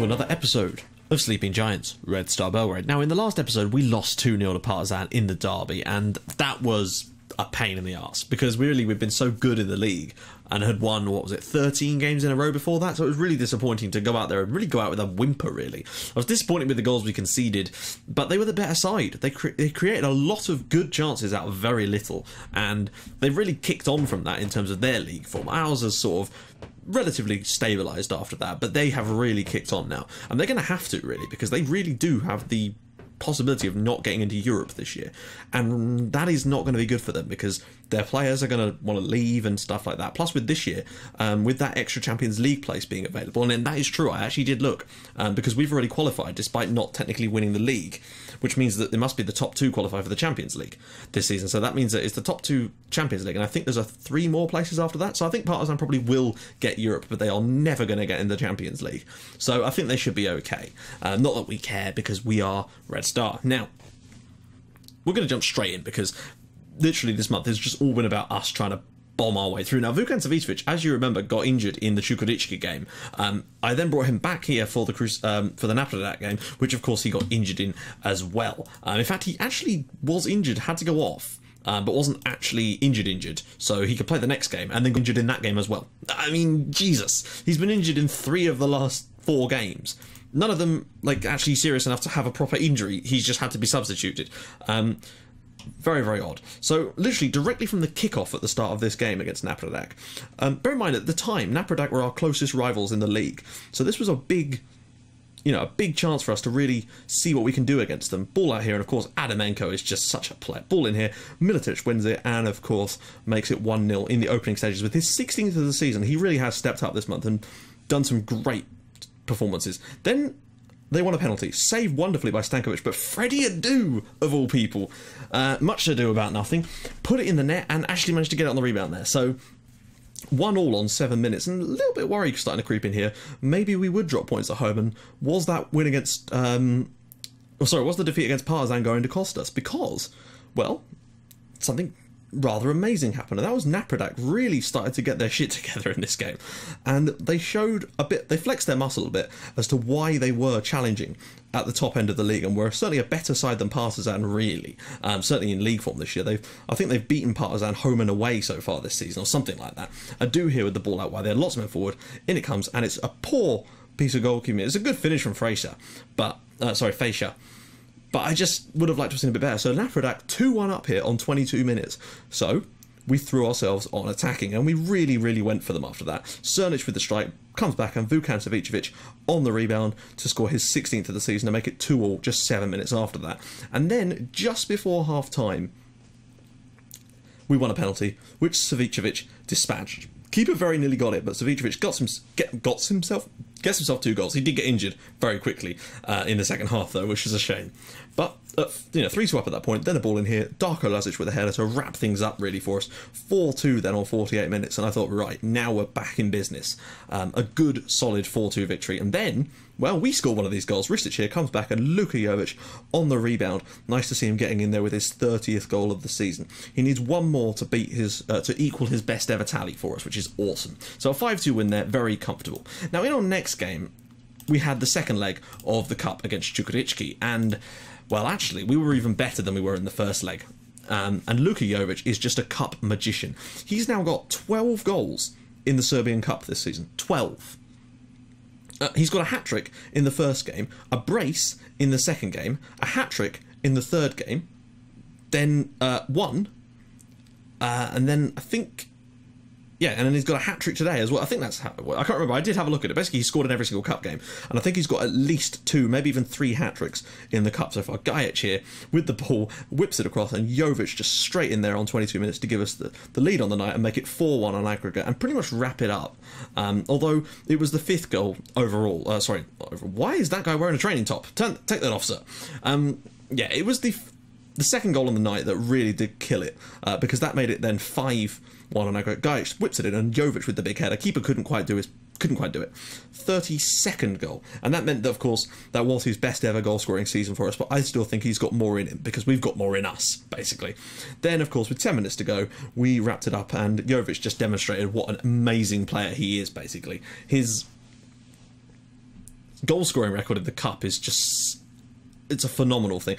to another episode of Sleeping Giants, Red Star Belgrade. Now, in the last episode, we lost 2-0 to Partizan in the derby, and that was a pain in the arse, because we've been so good in the league, and had won, 13 games in a row before that, so it was really disappointing to go out there and really go out with a whimper, really. I was disappointed with the goals we conceded, but they were the better side. They created a lot of good chances out of very little, and they really kicked on from that in terms of their league form. Ours has sort of relatively stabilised after that, but they have really kicked on now, and they're going to have to, really, because they really do have the possibility of not getting into Europe this year, and that is not going to be good for them, because their players are going to want to leave and stuff like that. Plus, with this year, with that extra Champions League place being available, and that is true, I actually did look, because we've already qualified despite not technically winning the league, which means that there must be the top 2 qualify for the Champions League this season. So that means that it's the top 2 Champions League, and I think there's 3 more places after that. So I think Partizan probably will get Europe, but they are never going to get in the Champions League. So I think they should be okay. Not that we care, because we are Red Star. Now, we're going to jump straight in, because literally this month has just all been about us trying to bomb our way through. Now, Vukan Savicevic, as you remember, got injured in the Chukwuemeka game. I then brought him back here for the Napradak game, which of course he got injured in as well. In fact, he actually was injured, had to go off, but wasn't actually injured, so he could play the next game, and then got injured in that game as well. I mean, Jesus, he's been injured in 3 of the last 4 games. None of them, actually serious enough to have a proper injury. He's just had to be substituted. Very, very odd. So, literally, directly from the kickoff at the start of this game against Napradak. Bear in mind, at the time, Napradak were our closest rivals in the league. So this was a big chance for us to really see what we can do against them. Ball out here, and of course, Adamenko is just such a player. Ball in here, Militic wins it, and of course, makes it 1-0 in the opening stages. With his 16th of the season, he really has stepped up this month and done some great performances. Then they won a penalty, saved wonderfully by Stankovic, but Freddie Adu, of all people, much ado about nothing, put it in the net and actually managed to get it on the rebound there. So 1-1 on 7 minutes, and a little bit worried starting to creep in here. Maybe we would drop points at home, and was that win against, was the defeat against Partizan going to cost us? Because, well, something rather amazing happened, and that was Napradak really started to get their shit together in this game, and they showed a bit, they flexed their muscle a bit as to why they were challenging at the top end of the league, and were certainly a better side than Partizan, really. Certainly in league form this year, I think they've beaten Partizan home and away so far this season, or something like that. Adu here with the ball out wide, they had lots of men forward, in it comes, and it's a poor piece of goalkeeping. It's a good finish from Fascia, but I just would have liked to have seen a bit better. So Napradak 2-1 up here on 22 minutes. So we threw ourselves on attacking, and we really, really went for them after that. Cernic with the strike, comes back, and Vukan Savicevic on the rebound to score his 16th of the season and make it 2-2 just 7 minutes after that. And then, just before half-time, we won a penalty, which Savicevic dispatched. Keeper very nearly got it, but Savicevic gets himself 2 goals. He did get injured very quickly in the second half, though, which is a shame. But 3-2 up at that point. Then a ball in here. Darko Lazic with a header to wrap things up really for us. 4-2 then on 48 minutes, and I thought, right, now we're back in business. A good, solid 4-2 victory, and then, well, we score one of these goals. Ristich here comes back, and Luka Jovic on the rebound. Nice to see him getting in there with his 30th goal of the season. He needs one more to beat his to equal his best ever tally for us, which is awesome. So a 5-2 win there, very comfortable. Now in our next game, we had the second leg of the cup against Chukwuemeka, and well, actually, we were even better than we were in the first leg. And Luka Jovic is just a cup magician. He's now got 12 goals in the Serbian Cup this season. 12. He's got a hat-trick in the first game, a brace in the second game, a hat-trick in the third game, then one, and then I think, yeah, and then he's got a hat-trick today as well. I think that's how, I can't remember, I did have a look at it. Basically, he scored in every single cup game, and I think he's got at least 2, maybe even 3 hat-tricks in the cup so far. Gajic here with the ball, whips it across, and Jovic just straight in there on 22 minutes to give us the lead on the night and make it 4-1 on aggregate and pretty much wrap it up. Although it was the 5th goal overall. Why is that guy wearing a training top? Take that off, sir. Yeah, it was the second goal on the night that really did kill it, because that made it then 5-1 on aggregate. Gajic whips it in, and Jovic with the big header. Keeper couldn't quite do it. 32nd goal, and that meant that, of course, that was his best ever goal scoring season for us, but I still think he's got more in him, because we've got more in us, basically. Then, of course, with 10 minutes to go, we wrapped it up, and Jovic just demonstrated what an amazing player he is, basically. His goal scoring record in the Cup is just... It's a phenomenal thing.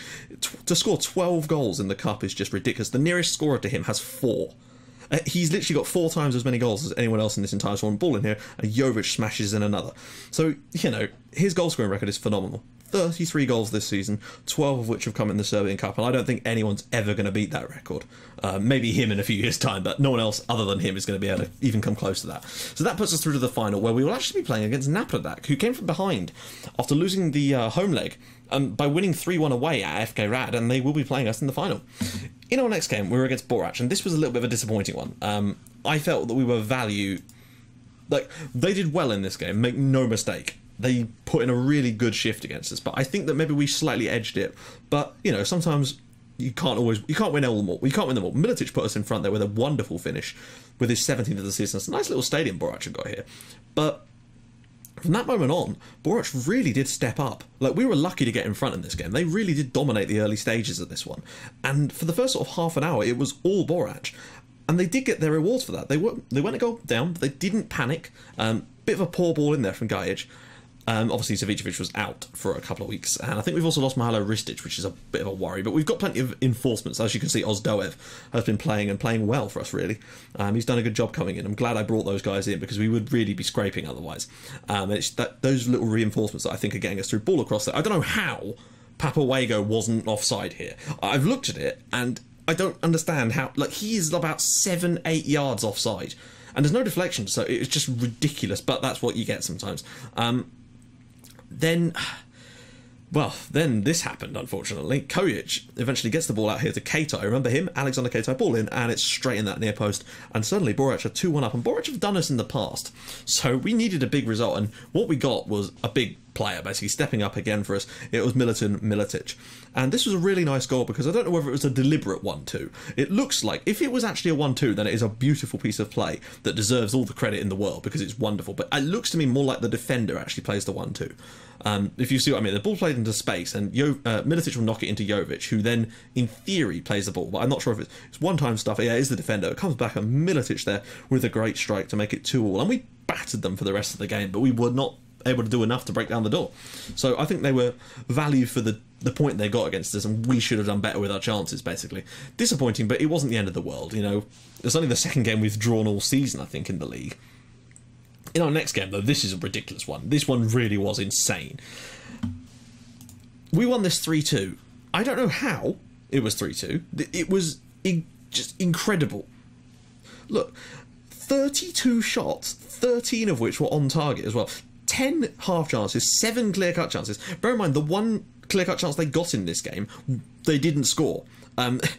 To score 12 goals in the Cup is just ridiculous. The nearest scorer to him has 4. He's literally got 4 times as many goals as anyone else in this entire tournament. Ball in here, and Jovic smashes in another. So, you know, his goal scoring record is phenomenal. 33 goals this season, 12 of which have come in the Serbian Cup, and I don't think anyone's ever going to beat that record. Maybe him in a few years' time, but no one else other than him is going to be able to even come close to that. So that puts us through to the final, where we will actually be playing against MacLeod, who came from behind after losing the home leg by winning 3-1 away at FK Rad, and they will be playing us in the final. In our next game, we were against Borac, and this was a little bit of a disappointing one. I felt that we were they did well in this game, make no mistake. They put in a really good shift against us, but I think that maybe we slightly edged it. But, you know, sometimes you can't win them all. You can't win them all. Militic put us in front there with a wonderful finish with his 17th of the season. It's a nice little stadium Borac have got here. But from that moment on, Borac really did step up. Like, we were lucky to get in front in this game. They really did dominate the early stages of this one. And for the first sort of half an hour, it was all Borac. And they did get their rewards for that. They went a goal down, but they didn't panic. Bit of a poor ball in there from Gajic. Obviously, Savicevic was out for a couple of weeks, and I think we've also lost Mihajlo Ristic, which is a bit of a worry, but we've got plenty of enforcements. As you can see, Ozdoev has been playing well for us, really. He's done a good job coming in. I'm glad I brought those guys in, because we would really be scraping otherwise. It's those little reinforcements that I think are getting us through. Ball across there. I don't know how Papawago wasn't offside here. I've looked at it, and I don't understand how... Like, he is about 7-8 yards offside, and there's no deflection, so it's just ridiculous, but that's what you get sometimes. Then this happened, unfortunately. Kojic eventually gets the ball out here to Keita. Remember him? Alexander Keita, ball in, and it's straight in that near post. And suddenly Borac are 2-1 up, and Borac have done us in the past. So we needed a big result, and what we got was a big player, basically, stepping up again for us. It was Milutin Militic. And this was a really nice goal, because I don't know whether it was a deliberate 1-2. It looks like, if it was actually a 1-2, then it is a beautiful piece of play that deserves all the credit in the world, because it's wonderful. But it looks to me more like the defender actually plays the 1-2. If you see what I mean, the ball played into space, and Militic will knock it into Jovic, who then, in theory, plays the ball. But I'm not sure if it's one-time stuff. Yeah, it is the defender. It comes back, and Militic there with a great strike to make it 2-2. And we battered them for the rest of the game, but we were not able to do enough to break down the door. So I think they were value for the point they got against us, and we should have done better with our chances, basically. Disappointing, but it wasn't the end of the world, you know. It's only the second game we've drawn all season, I think, in the league. In our next game, though, this is a ridiculous one. This one really was insane. We won this 3-2. I don't know how it was 3-2. It was just incredible. Look, 32 shots, 13 of which were on target as well. 10 half chances, 7 clear-cut chances. Bear in mind, the one clear-cut chance they got in this game, they didn't score.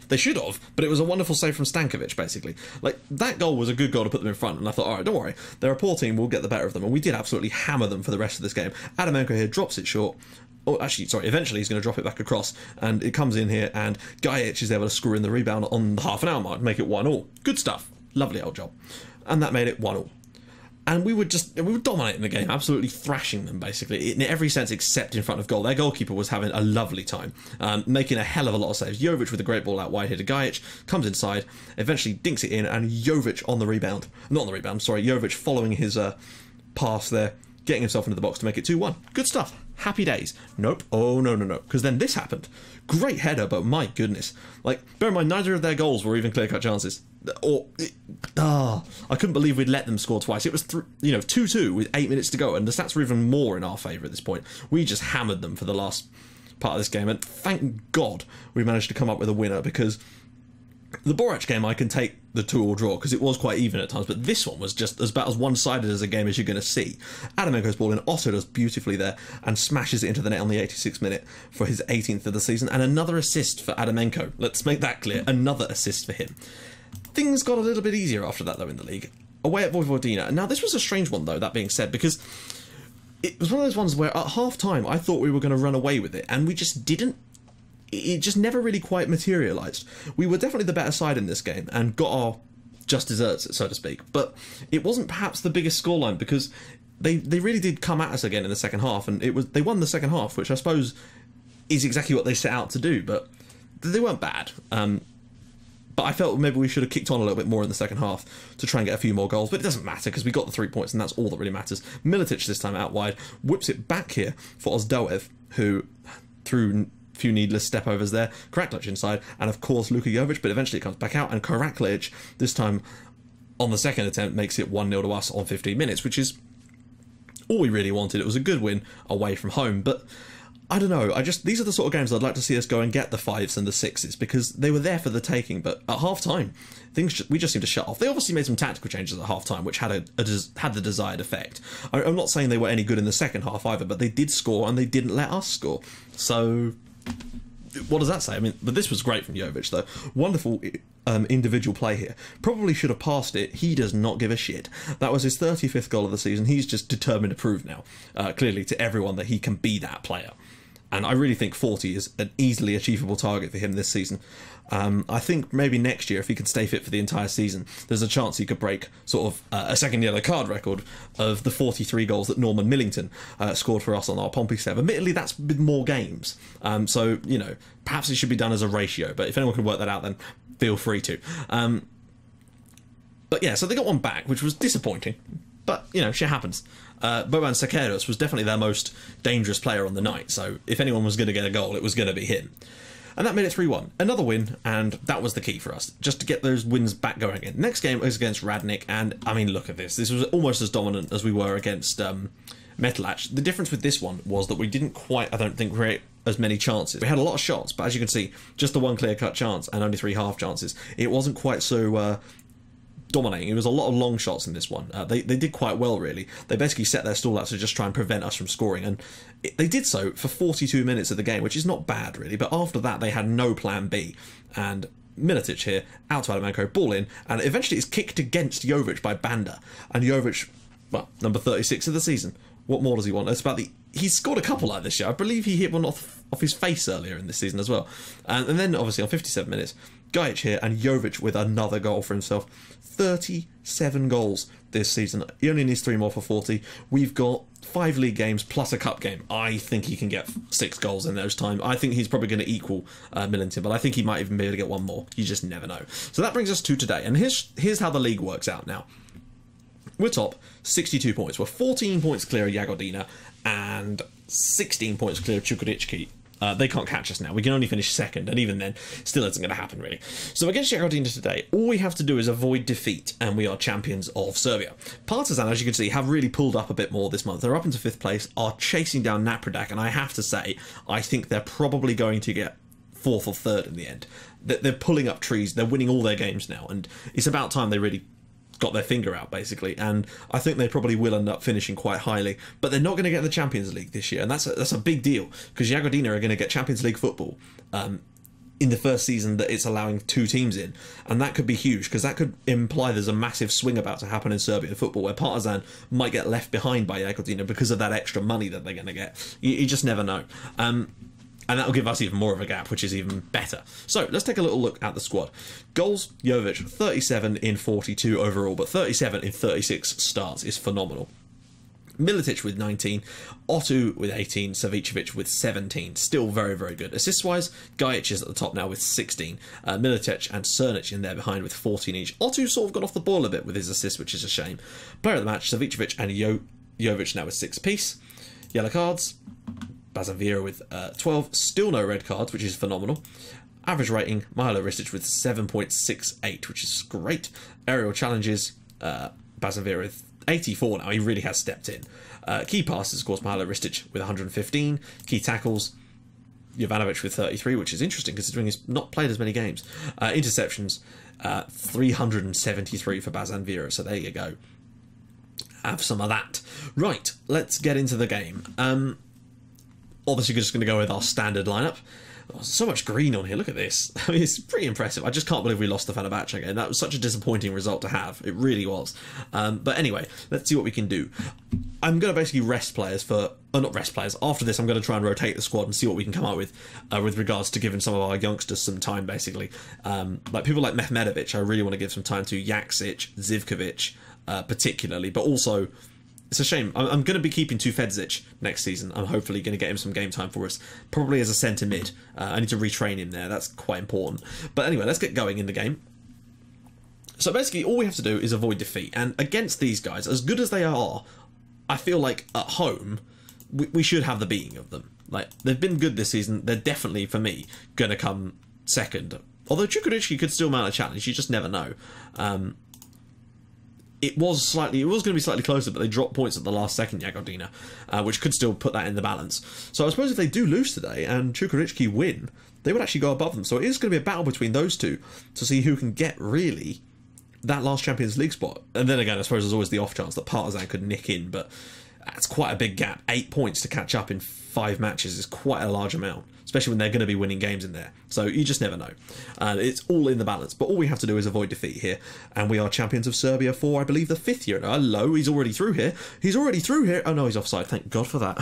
They should have, but it was a wonderful save from Stankovic, basically. Like, that goal was a good goal to put them in front, and I thought, alright, don't worry, they're a poor team, we'll get the better of them, and we did absolutely hammer them for the rest of this game. Adamenko here drops it short. Oh, actually, sorry, eventually he's going to drop it back across, and it comes in here, and Gajic is able to screw in the rebound on the half-an-hour mark to make it 1-1. Good stuff. Lovely old job. And that made it 1-1. And we were dominating the game, absolutely thrashing them, basically, in every sense except in front of goal. Their goalkeeper was having a lovely time, making a hell of a lot of saves. Jovic with a great ball out wide here to Gajic, comes inside, eventually dinks it in, and Jovic on the rebound. Not on the rebound, sorry, Jovic following his pass there, getting himself into the box to make it 2-1. Good stuff. Happy days. Nope. Oh, no, because then this happened. Great header, but my goodness. Like, bear in mind, neither of their goals were even clear-cut chances. I couldn't believe we'd let them score twice. It was 2-2 with 8 minutes to go, and the stats were even more in our favour at this point. We just hammered them for the last part of this game, and thank God we managed to come up with a winner, because the Borac game I can take the 2-2 draw because it was quite even at times, but this one was just about as one-sided as a game as you're going to see. Adamenko's ball in, Otto does beautifully there and smashes it into the net on the 86th minute for his 18th of the season, and another assist for Adamenko. Let's make that clear, another assist for him. Things got a little bit easier after that, though, in the league. Away at Vojvodina. Now, this was a strange one, though, that being said, because it was one of those ones where at half-time I thought we were going to run away with it, and we just didn't. It just never really quite materialised. We were definitely the better side in this game and got our just desserts, so to speak, but it wasn't perhaps the biggest scoreline, because they really did come at us again in the second half, and they won the second half, which I suppose is exactly what they set out to do, but they weren't bad. But I felt maybe we should have kicked on a little bit more in the second half to try and get a few more goals. But it doesn't matter because we got the 3 points and that's all that really matters. Militic this time out wide, whips it back here for Ozdoev, who threw a few needless step-overs there. Karaklic inside, and of course Luka Jovic, but eventually it comes back out. And Karaklic, this time on the second attempt, makes it 1-0 to us on 15 minutes, which is all we really wanted. It was a good win away from home, but I don't know, these are the sort of games I'd like to see us go and get the 5s and the 6s, because they were there for the taking, but at half-time, we just seemed to shut off. They obviously made some tactical changes at half-time, which had the desired effect. I'm not saying they were any good in the second half either, but they did score, and they didn't let us score. So what does that say? I mean, but this was great from Jovic, though. Wonderful individual play here. Probably should have passed it. He does not give a shit. That was his 35th goal of the season. He's just determined to prove now, clearly to everyone, that he can be that player. And I really think 40 is an easily achievable target for him this season. I think maybe next year, if he can stay fit for the entire season, there's a chance he could break sort of a second yellow card record of the 43 goals that Norman Millington scored for us on our Pompey save. Admittedly, that's with more games. So, you know, perhaps it should be done as a ratio. But if anyone can work that out, then feel free to. But yeah, so they got one back, which was disappointing. But, you know, shit happens. Boban Sequeiros was definitely their most dangerous player on the night, so if anyone was going to get a goal, it was going to be him. And that made it 3-1. Another win, and that was the key for us, just to get those wins back going again. Next game was against Radnik, and, I mean, look at this. This was almost as dominant as we were against Metalach. The difference with this one was that we didn't quite, I don't think, create as many chances. We had a lot of shots, but as you can see, just the one clear-cut chance and only 3 half chances. It wasn't quite so dominating. It was a lot of long shots in this one. They did quite well, really. They basically set their stall out to just try and prevent us from scoring, and they did so for 42 minutes of the game, which is not bad, really. But after that, they had no plan B. And Militic here, out to Adamanko, ball in, and eventually it's kicked against Jovic by Banda. And Jovic, well, number 36 of the season. What more does he want? It's about he's scored a couple like this year. I believe he hit one off his face earlier in this season as well. And then, obviously, on 57 minutes, Gajic here, and Jovic with another goal for himself. 37 goals this season. He only needs 3 more for 40. We've got 5 league games plus a cup game. I think he can get 6 goals in those time. I think he's probably going to equal Millington, but I think he might even be able to get 1 more. You just never know. So that brings us to today. And here's how the league works out now. We're top, 62 points. We're 14 points clear of Jagodina and 16 points clear of Čukarički. They can't catch us now. We can only finish second, and even then, still isn't going to happen, really. So against Jagodina today, all we have to do is avoid defeat, and we are champions of Serbia. Partizan, as you can see, have really pulled up a bit more this month. They're up into 5th place, are chasing down Napredak, and I have to say, I think they're probably going to get 4th or 3rd in the end. They're pulling up trees. They're winning all their games now, and it's about time they really got their finger out, basically, and I think they probably will end up finishing quite highly, but they're not going to get the Champions League this year, and that's a big deal, because Jagodina are going to get Champions League football in the first season that it's allowing 2 teams in, and that could be huge, because that could imply there's a massive swing about to happen in Serbian football, where Partizan might get left behind by Jagodina because of that extra money that they're going to get. You just never know. And that'll give us even more of a gap, which is even better. So, let's take a little look at the squad. Goals, Jovic, 37 in 42 overall, but 37 in 36 starts is phenomenal. Militic with 19, Otto with 18, Savicevic with 17. Still very, very good. Assists-wise, Gajic is at the top now with 16. Militic and Cernic in there behind with 14 each. Otto sort of got off the ball a bit with his assists, which is a shame. Player of the match, Savicevic and Jovic now with 6 apiece. Yellow cards, Bazavira with 12, still no red cards, which is phenomenal. Average rating, Milo Ristic with 7.68, which is great. Aerial challenges, Bazavira with 84 now, he really has stepped in. Key passes, of course, Milo Ristic with 115. Key tackles, Jovanovic with 33, which is interesting considering he's not played as many games. Interceptions, 373 for Bazanvira, so there you go. Have some of that. Right, let's get into the game. Obviously, we're just going to go with our standard lineup. Oh, so much green on here, look at this. I mean, it's pretty impressive. I just can't believe we lost to Fenerbahce again. That was such a disappointing result to have. It really was. But anyway, let's see what we can do. I'm going to basically rest players for... not rest players. After this, I'm going to try and rotate the squad and see what we can come up with regards to giving some of our youngsters some time, basically. Like people like Mehmedovic, I really want to give some time to. Jaksic, Zivkovic, particularly, but also It's a shame. I'm going to be keeping Tufedzic next season. I'm hopefully going to get him some game time for us. Probably as a centre mid. I need to retrain him there. That's quite important. But anyway, let's get going in the game. So basically, all we have to do is avoid defeat. And against these guys, as good as they are, I feel like at home, we should have the beating of them. Like, they've been good this season. They're definitely, for me, going to come second. Although Chukwueze could still mount a challenge. You just never know. It was going to be slightly closer, but they dropped points at the last second, Jagodina, which could still put that in the balance. So I suppose if they do lose today and Chukwueze win, they would actually go above them. So it is going to be a battle between those two to see who can get, really, that last Champions League spot. And then again, I suppose there's always the off chance that Partizan could nick in, but that's quite a big gap. 8 points to catch up in 5 matches is quite a large amount, especially when they're going to be winning games in there. So you just never know. It's all in the balance. But all we have to do is avoid defeat here. And we are champions of Serbia for, I believe, the 5th year. Hello, he's already through here. He's already through here. Oh no, he's offside. Thank God for that.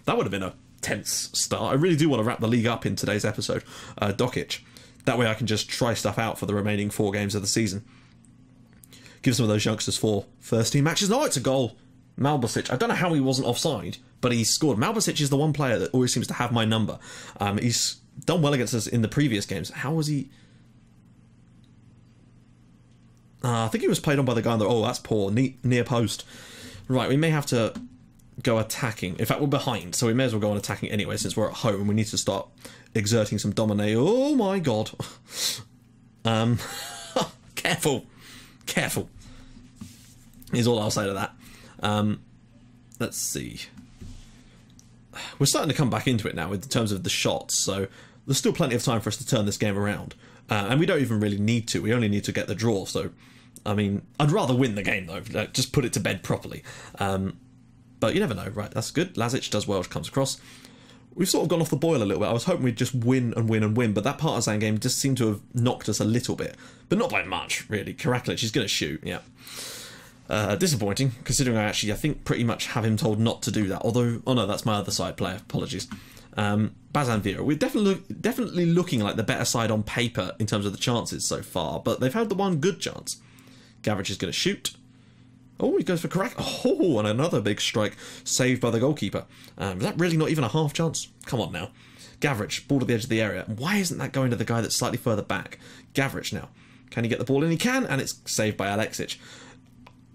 That would have been a tense start. I really do want to wrap the league up in today's episode. Dokic. That way I can just try stuff out for the remaining 4 games of the season. Give some of those youngsters 4 first-team matches. No, it's a goal. Malbasic. I don't know how he wasn't offside, but he scored. Malbasic is the one player that always seems to have my number. He's done well against us in the previous games. How was he? I think he was played on by the guy on the... Oh, that's poor. Near post. Right, we may have to go attacking. In fact, we're behind, so we may as well go on attacking anyway, since we're at home. We need to start exerting some domination. Oh, my God. Careful. Careful. Is all I'll say to that. Let's see. We're starting to come back into it now in terms of the shots, so there's still plenty of time for us to turn this game around. And we don't even really need to. We only need to get the draw, so... I mean, I'd rather win the game, though. Like, just put it to bed properly. But you never know. Right, that's good. Lazic does well, comes across. We've sort of gone off the boil a little bit. I was hoping we'd just win and win and win, but that Partizan game just seemed to have knocked us a little bit. But not by much, really. Karaklic, he's going to shoot, yeah. Disappointing, considering I think pretty much have him told not to do that. Although, oh no, that's my other side player. Apologies. Bazan Vera. We're definitely looking like the better side on paper in terms of the chances so far, but they've had the one good chance. Gavric is going to shoot. Oh, he goes for Karak. Oh, and another big strike saved by the goalkeeper. Is that really not even a half chance? Come on now. Gavric, ball to the edge of the area. Why isn't that going to the guy that's slightly further back? Gavric now. Can he get the ball in? He can, and it's saved by Alexic.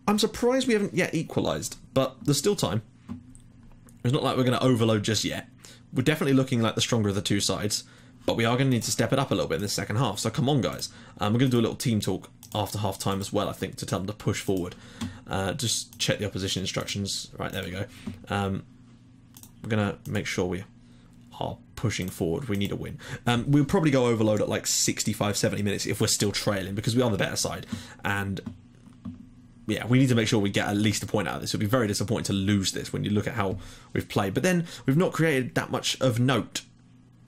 I'm surprised we haven't yet equalised, but there's still time. It's not like we're going to overload just yet. We're definitely looking like the stronger of the two sides, but we are going to need to step it up a little bit in the second half. So come on, guys. We're going to do a little team talk after half-time as well, I think, to tell them to push forward. Just check the opposition instructions. Right, there we go. We're going to make sure we are pushing forward. We need a win. We'll probably go overload at like 65, 70 minutes if we're still trailing, because we are on the better side. And... yeah, we need to make sure we get at least a point out of this. It would be very disappointing to lose this when you look at how we've played. But then we've not created that much of note.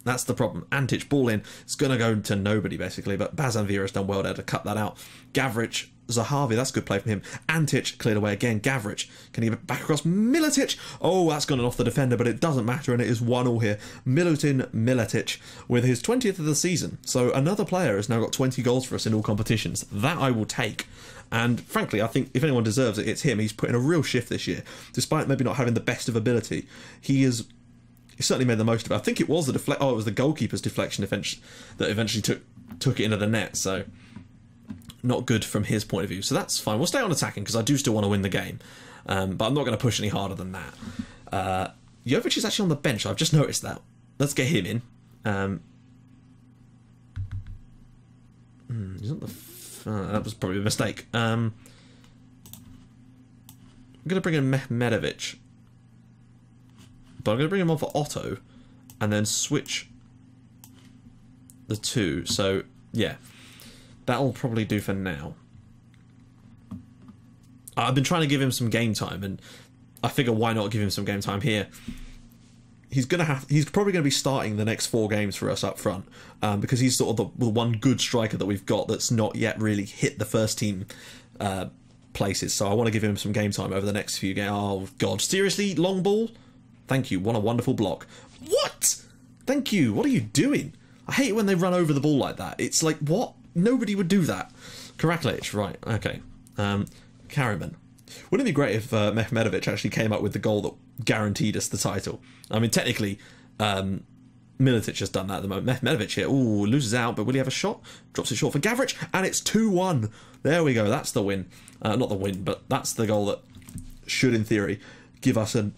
That's the problem. Antic, ball in. It's going to go to nobody, basically. But Bazan Vera's done well there to cut that out. Gavric, Zahavi, that's a good play from him. Antic cleared away again. Gavric, can he get it back across? Militic! Oh, that's gone off the defender, but it doesn't matter, and it is 1-1 here. Milutin Militic with his 20th of the season. So another player has now got 20 goals for us in all competitions. That I will take. And frankly, I think if anyone deserves it, it's him. He's put in a real shift this year. Despite maybe not having the best of ability, he certainly made the most of it. I think it was it was the goalkeeper's deflection that eventually took it into the net. So not good from his point of view. So that's fine. We'll stay on attacking because I do still want to win the game. But I'm not going to push any harder than that. Jovic is actually on the bench. I've just noticed that. Let's get him in. He's not the... that was probably a mistake. I'm going to bring in Mehmedovic. But I'm going to bring him on for Otto. And then switch the two. So, yeah. That'll probably do for now. I've been trying to give him some game time. And I figure why not give him some game time here. He's probably going to be starting the next 4 games for us up front. Because he's sort of the one good striker that we've got that's not yet really hit the first team places. So I want to give him some game time over the next few games. Oh, God. Seriously? Long ball? Thank you. What a wonderful block. What? Thank you. What are you doing? I hate it when they run over the ball like that. It's like, what? Nobody would do that. Karaklic. Right. Okay. Kariman. Wouldn't it be great if Mehmedovic actually came up with the goal that guaranteed us the title? I mean, technically, Militic has done that at the moment. Mehmedovic here, ooh, loses out, but will he have a shot? Drops it short for Gavric, and it's 2-1. There we go, that's the win. Not the win, but that's the goal that should, in theory, give us a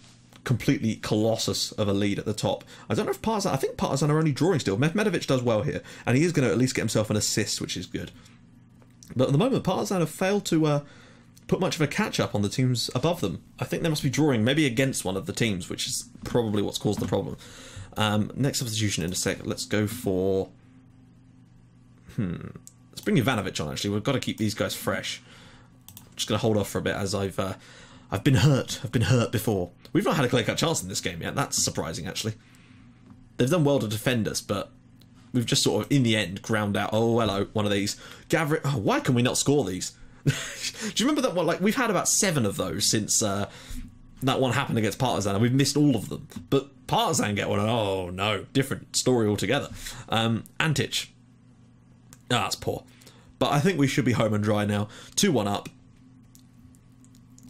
completely colossus of a lead at the top. I don't know if Partizan, I think Partizan are only drawing still. Mehmedovic does well here, and he is going to at least get himself an assist, which is good. But at the moment, Partizan have failed to put much of a catch-up on the teams above them. I think they must be drawing maybe against one of the teams, which is probably what's caused the problem. Next substitution in a sec. Let's go for... Let's bring Ivanovic on, actually. We've got to keep these guys fresh. I'm just going to hold off for a bit as I've been hurt. I've been hurt before. We've not had a clear-cut chance in this game yet. That's surprising, actually. They've done well to defend us, but we've just sort of, in the end, ground out. Oh, hello, one of these. Gavric. Oh, why can we not score these? Do you remember that one? Like, we've had about 7 of those since that one happened against Partizan, and we've missed all of them. But Partizan get one, and oh no, different story altogether. Antic. Ah, that's poor. But I think we should be home and dry now. 2-1 up.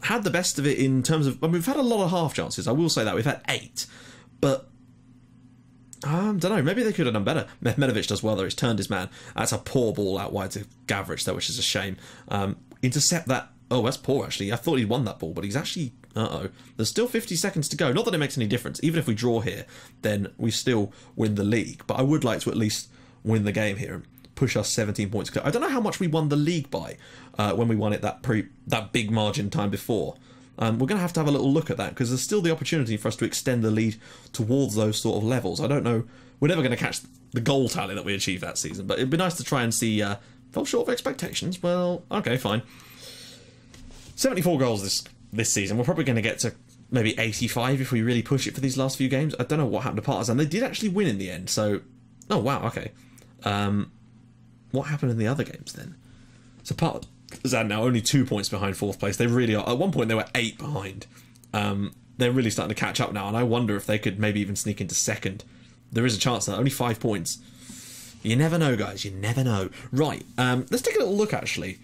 Had the best of it in terms of... I mean, we've had a lot of half chances, I will say that. We've had 8. But... don't know, maybe they could have done better. Mehmedovic does well, though. He's turned his man. That's a poor ball out wide to Gavric, though, which is a shame. Intercept that... Oh, that's poor, actually. I thought he'd won that ball, but he's actually... Uh-oh. There's still 50 seconds to go. Not that it makes any difference. Even if we draw here, then we still win the league. But I would like to at least win the game here and push us 17 points. I don't know how much we won the league by when we won it that big margin time before. We're going to have a little look at that, because there's still the opportunity for us to extend the lead towards those sort of levels. I don't know. We're never going to catch the goal tally that we achieved that season, but it'd be nice to try and see... fell short of expectations? Well, okay, fine. 74 goals this season. We're probably going to get to maybe 85 if we really push it for these last few games. I don't know what happened to Partizan. They did actually win in the end, so... Oh, wow, okay. What happened in the other games, then? So Partizan now only 2 points behind 4th place. They really are... At one point, they were 8 behind. They're really starting to catch up now, and I wonder if they could maybe even sneak into 2nd. There is a chance that only 5 points. You never know, guys. You never know. Right, let's take a little look, actually,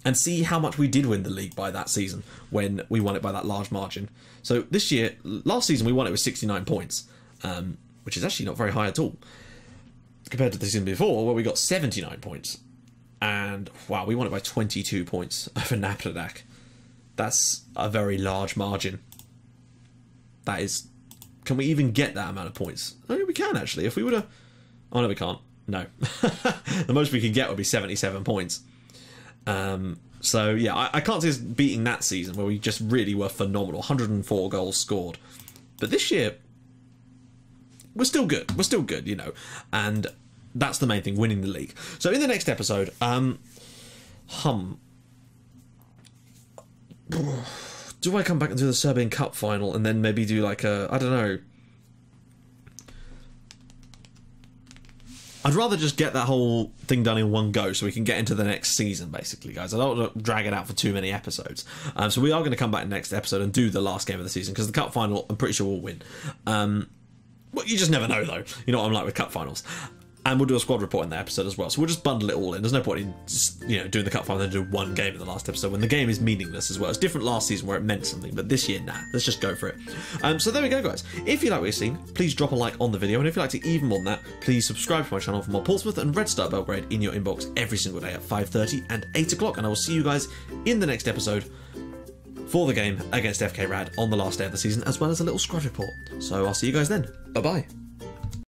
and see how much we did win the league by that season when we won it by that large margin. So this year, last season, we won it with 69 points, which is actually not very high at all, compared to the season before, where we got 79 points. And, wow, we won it by 22 points over MacLeod. That's a very large margin. That is... Can we even get that amount of points? I mean, we can, actually. If we were to... Oh, no, we can't. No. The most we could get would be 77 points. So, yeah, I can't see us beating that season, where we just really were phenomenal. 104 goals scored. But this year, we're still good. We're still good, you know. And that's the main thing, winning the league. So, in the next episode, do I come back and do the Serbian Cup final and then maybe do like a... I don't know... I'd rather just get that whole thing done in one go so we can get into the next season, basically, guys. I don't want to drag it out for too many episodes. So we are going to come back next episode and do the last game of the season, because the cup final, I'm pretty sure we'll win. Well, you just never know, though. You know what I'm like with cup finals. And we'll do a squad report in that episode as well. So we'll just bundle it all in. There's no point in just, doing the cup final and do one game in the last episode when the game is meaningless as well. It's different last season where it meant something, but this year, nah. Let's just go for it. So there we go, guys. If you like what you've seen, please drop a like on the video. And if you'd like to even more than that, please subscribe to my channel for more Portsmouth and Red Star Belgrade in your inbox every single day at 5:30 and 8 o'clock. And I will see you guys in the next episode for the game against FK Rad on the last day of the season, as well as a little squad report. So I'll see you guys then. Bye-bye.